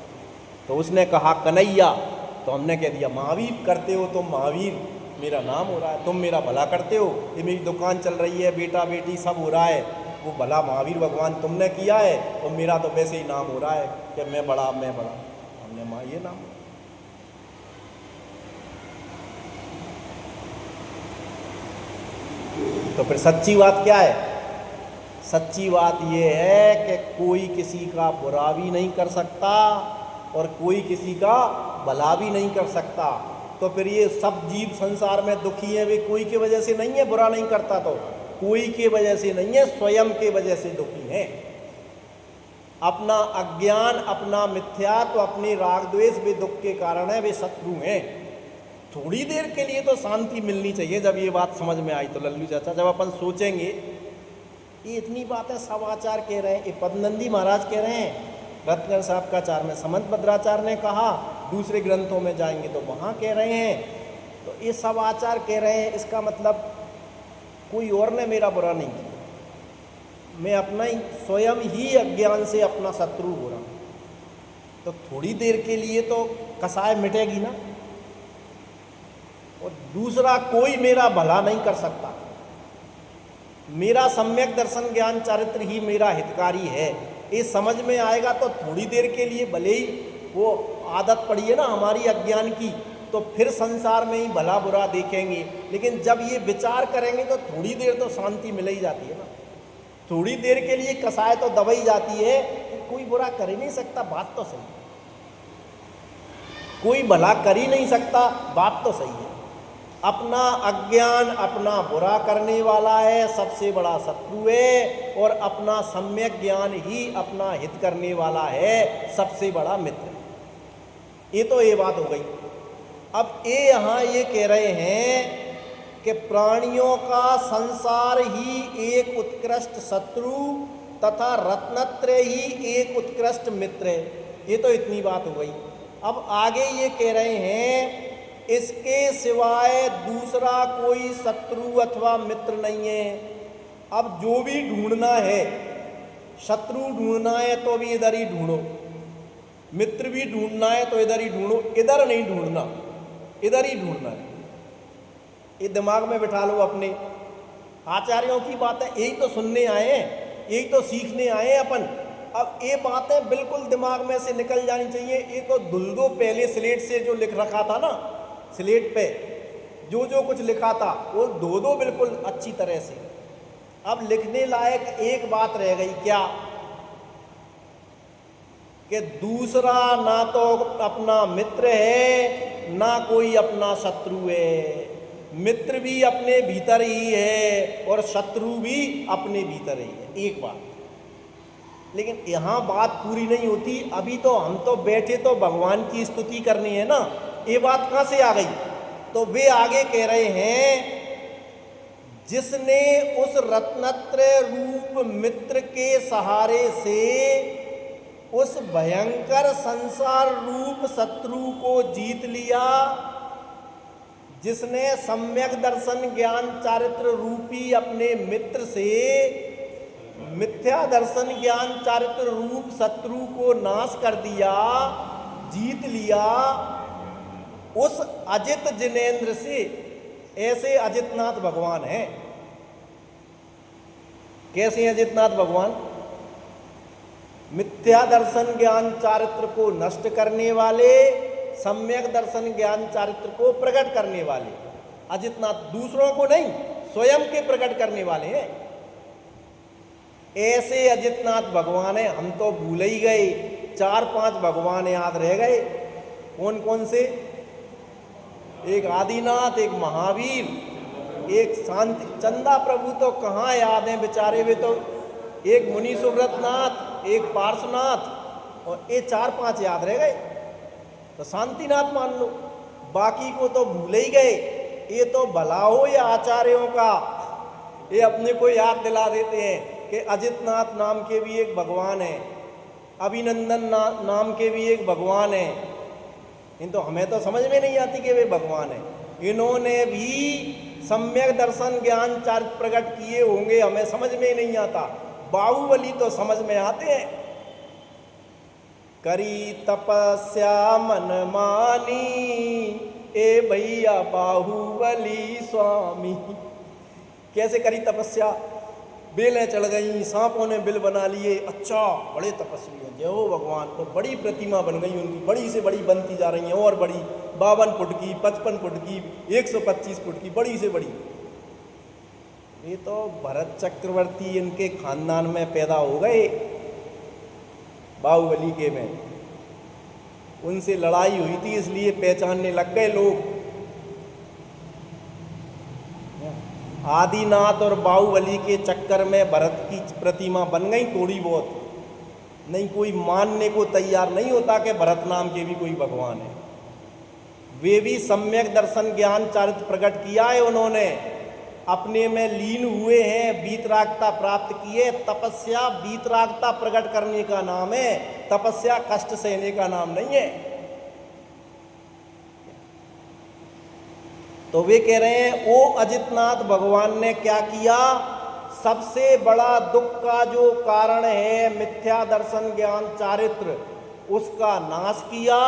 तो उसने कहा कन्हैया, तो हमने कह दिया महावीर, करते हो तुम महावीर, मेरा नाम हो रहा है, तुम मेरा भला करते हो, ये मेरी दुकान चल रही है, बेटा बेटी सब हो रहा है, वो भला महावीर भगवान तुमने किया है, और मेरा तो वैसे ही नाम हो रहा है कि मैं बड़ा, मैं बड़ा। हमने माँ ये नाम। तो फिर सच्ची बात क्या है? सच्ची बात ये है कि कोई किसी का बुरा भी नहीं कर सकता और कोई किसी का भला भी नहीं कर सकता। तो फिर ये सब जीव संसार में दुखी हैं, वे कोई की वजह से नहीं है, बुरा नहीं करता तो कोई के वजह से नहीं है, स्वयं के वजह से दुखी हैं। अपना अज्ञान, अपना मिथ्यात्व, अपने राग द्वेष वे दुख के कारण है, वे शत्रु हैं। थोड़ी देर के लिए तो शांति मिलनी चाहिए। जब ये बात समझ में आई तो लल्लू चाचा, जब अपन सोचेंगे ये इतनी बातें सब आचार्य कह रहे हैं, ये पद्मनंदी महाराज कह रहे हैं, रत्नगर साहब का आचार्य में समंत भद्राचार्य ने कहा, दूसरे ग्रंथों में जाएंगे तो वहाँ कह रहे हैं, तो ये सब आचार्य कह रहे हैं। इसका मतलब कोई और ने मेरा बुरा नहीं किया, मैं अपना ही स्वयं ही अज्ञान से अपना शत्रु हो रहा हूँ। तो थोड़ी देर के लिए तो कसाय मिटेगी ना। और दूसरा कोई मेरा भला नहीं कर सकता। मेरा सम्यक दर्शन ज्ञान चारित्र ही मेरा हितकारी है। ये समझ में आएगा तो थोड़ी देर के लिए भले ही वो आदत पड़ी है ना हमारी अज्ञान की, तो फिर संसार में ही भला बुरा देखेंगे। लेकिन जब ये विचार करेंगे तो थोड़ी देर तो शांति मिल ही जाती है ना। थोड़ी देर के लिए कसाय तो दबाई जाती है कि कोई बुरा कर ही नहीं सकता, बात तो सही है। कोई भला कर ही नहीं सकता, बात तो सही है। अपना अज्ञान अपना बुरा करने वाला है, सबसे बड़ा शत्रु है, और अपना सम्यक ज्ञान ही अपना हित करने वाला है, सबसे बड़ा मित्र। ये तो ये बात हो गई। अब ये यहाँ ये कह रहे हैं कि प्राणियों का संसार ही एक उत्कृष्ट शत्रु तथा रत्नत्रय ही एक उत्कृष्ट मित्र है। ये तो इतनी बात हो गई। अब आगे ये कह रहे हैं इसके सिवाय दूसरा कोई शत्रु अथवा मित्र नहीं है। अब जो भी ढूंढना है, शत्रु ढूंढना है तो भी इधर ही ढूंढो, मित्र भी ढूंढना है तो इधर ही ढूंढो, इधर नहीं ढूंढना, इधर ही ढूंढना है। ये दिमाग में बिठा लो अपने। आचार्यों की बातें यही तो सुनने आए हैं, यही तो सीखने आए हैं अपन। अब ये बातें बिल्कुल दिमाग में से निकल जानी चाहिए। ये तो धुल दो पहले स्लेट से, जो लिख रखा था ना स्लेट पे, जो जो कुछ लिखा था वो धो दो बिल्कुल अच्छी तरह से। अब लिखने लायक एक बात रह गई, क्या? कि दूसरा ना तो अपना मित्र है ना कोई अपना शत्रु है। मित्र भी अपने भीतर ही है और शत्रु भी अपने भीतर ही है। एक बात, लेकिन यहाँ बात पूरी नहीं होती। अभी तो हम तो बैठे तो भगवान की स्तुति करनी है ना, ये बात कहाँ से आ गई? तो वे आगे कह रहे हैं जिसने उस रत्नत्रय रूप मित्र के सहारे से उस भयंकर संसार रूप शत्रु को जीत लिया, जिसने सम्यक दर्शन ज्ञान चारित्र रूपी अपने मित्र से मिथ्या दर्शन ज्ञान चारित्र रूप शत्रु को नाश कर दिया, जीत लिया, उस अजित जिनेन्द्र से, ऐसे अजितनाथ भगवान हैं। कैसे अजितनाथ भगवान? मिथ्या दर्शन ज्ञान चारित्र को नष्ट करने वाले, सम्यक दर्शन ज्ञान चारित्र को प्रकट करने वाले। अजितनाथ दूसरों को नहीं, स्वयं के प्रकट करने वाले हैं। ऐसे अजितनाथ भगवान है, हम तो भूल ही गए। 4-5 भगवान याद रह गए। कौन कौन से? एक आदिनाथ, एक महावीर, एक शांति। चंदा प्रभु तो कहाँ याद हैं बेचारे, वे तो एक मुनि सुव्रतनाथ, एक पार्श्वनाथ, और ये 4-5 याद रह गए। तो शांतिनाथ मान लो, बाकी को तो भूल ही गए। ये तो भला हो या आचार्यों का, ये अपने को याद दिला देते हैं कि अजितनाथ नाम के भी एक भगवान है, अभिनंदन नाम के भी एक भगवान है। इन तो हमें तो समझ में नहीं आती कि वे भगवान है। इन्होंने भी सम्यक दर्शन ज्ञान चारित्र प्रकट किए होंगे, हमें समझ में नहीं आता। बाहुबली तो समझ में आते हैं। करी तपस्या मन मानी, ए भैया बाहुबली स्वामी। कैसे करी तपस्या? बेलें चढ़ गई, सांपों ने बिल बना लिए। अच्छा, बड़े तपस्वी हैं, जय हो भगवान। तो बड़ी प्रतिमा बन गई उनकी, बड़ी से बड़ी बनती जा रही हैं, और बड़ी 52 फुट की, 55 फुट की, 125 फुट की, बड़ी से बड़ी। ये तो भरत चक्रवर्ती इनके खानदान में पैदा हो गए, बाहुबली के में। उनसे लड़ाई हुई थी, इसलिए पहचानने लग गए लोग। आदिनाथ और बाहुबली के चक्कर में भरत की प्रतिमा बन गई थोड़ी बहुत, नहीं कोई मानने को तैयार नहीं होता कि भरत नाम के भी कोई भगवान है। वे भी सम्यक दर्शन ज्ञान चारित्र प्रकट किया है उन्होंने, अपने में लीन हुए हैं, वीतरागता प्राप्त किए। तपस्या वीतरागता प्रकट करने का नाम है, तपस्या कष्ट सहने का नाम नहीं है। तो वे कह रहे हैं ओ अजितनाथ भगवान ने क्या किया? सबसे बड़ा दुख का जो कारण है मिथ्या दर्शन ज्ञान चारित्र, उसका नाश किया,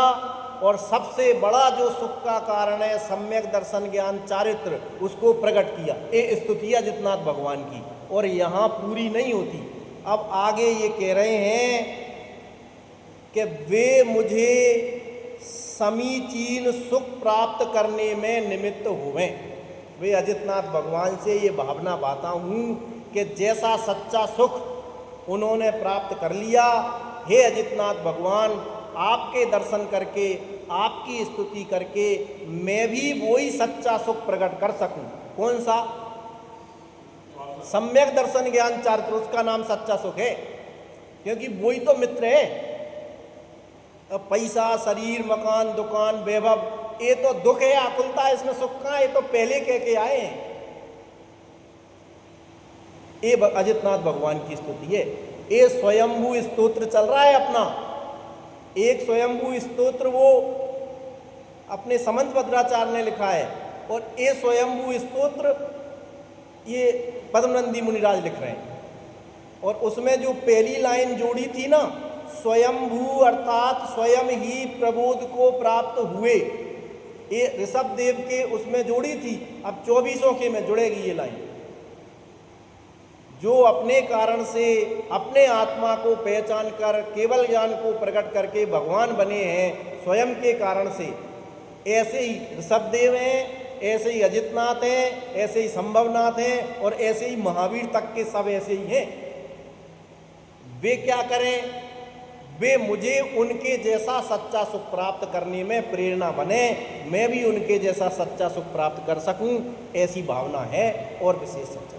और सबसे बड़ा जो सुख का कारण है सम्यक दर्शन ज्ञान चारित्र, उसको प्रकट किया। ये स्तुति है अजितनाथ भगवान की। और यहाँ पूरी नहीं होती, अब आगे ये कह रहे हैं कि वे मुझे समीचीन सुख प्राप्त करने में निमित्त हुए। वे अजितनाथ भगवान से ये भावना पाता हूँ कि जैसा सच्चा सुख उन्होंने प्राप्त कर लिया, हे अजितनाथ भगवान, आपके दर्शन करके, आपकी स्तुति करके मैं भी वही सच्चा सुख प्रकट कर सकूं। कौन सा? सम्यक दर्शन ज्ञान चारित्र, उसका नाम सच्चा सुख है, क्योंकि वही तो मित्र है। अब पैसा, शरीर, मकान, दुकान, वैभव, ये तो दुख है, आकुलता, इसमें सुख कहाँ? ये तो पहले कह के आए हैं। ये अजितनाथ भगवान की स्तुति है। ये स्वयंभू स्तोत्र चल रहा है अपना, एक स्वयंभू स्तोत्र वो अपने समंत भद्राचार्य ने लिखा है, और ये स्वयंभू स्तोत्र ये पद्मनंदी मुनिराज लिख रहे हैं। और उसमें जो पहली लाइन जोड़ी थी ना, स्वयंभू अर्थात स्वयं ही प्रबोध को प्राप्त हुए, ये ऋषभ देव के उसमें जोड़ी थी। अब 2400 के में जुड़ेगी ये लाइन। जो अपने कारण से अपने आत्मा को पहचान कर केवल ज्ञान को प्रकट करके भगवान बने हैं स्वयं के कारण से, ऐसे ही ऋषभदेव हैं, ऐसे ही अजितनाथ हैं, ऐसे ही संभवनाथ हैं, और ऐसे ही महावीर तक के सब ऐसे ही हैं। वे क्या करें? वे मुझे उनके जैसा सच्चा सुख प्राप्त करने में प्रेरणा बने, मैं भी उनके जैसा सच्चा सुख प्राप्त कर सकूं, ऐसी भावना है और विशेष सच्चा